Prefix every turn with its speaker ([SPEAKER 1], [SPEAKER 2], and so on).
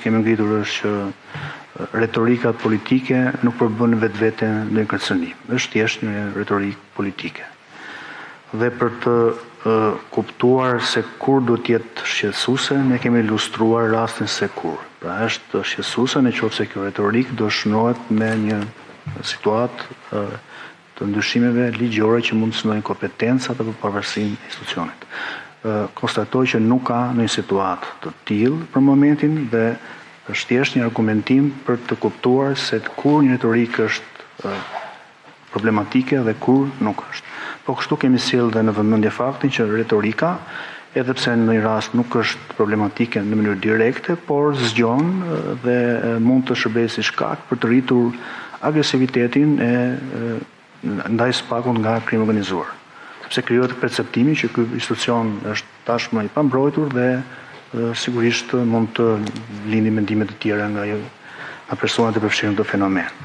[SPEAKER 1] Kemi ngritur është që retorika politike nuk përbën vetveten në kërcënim. Është thjesht një retorikë politike. Dhe për të kuptuar se kur do të jetë shqetësuese, ne kemi ilustruar rastin se kur. Pra është shqetësuese nëse kjo retorikë do shënohet me një situatë të ndryshimeve ligjore që mund të synojnë kompetencat apo pavarësinë e institucionit. Konstatoj që nuk ka në një situatë të tillë për momentin dhe është thjesht një argumentim për të kuptuar se kur një retorikë është problematike dhe kur nuk është. Po kështu kemi sjellë dhe në vëmendje faktin që retorika, edhe pse në një rast nuk është problematike në mënyrë direkte, por zgjon dhe mund të shërbejë si shkak për të rritur agresivitetin ndaj spakut nga krimi organizuar. Sepse krijohet perceptimi që ky institucion është tashmë i pambrojtur dhe sigurisht mund të lindi mendime të tjera nga personat e përfshirë në këtë fenomen.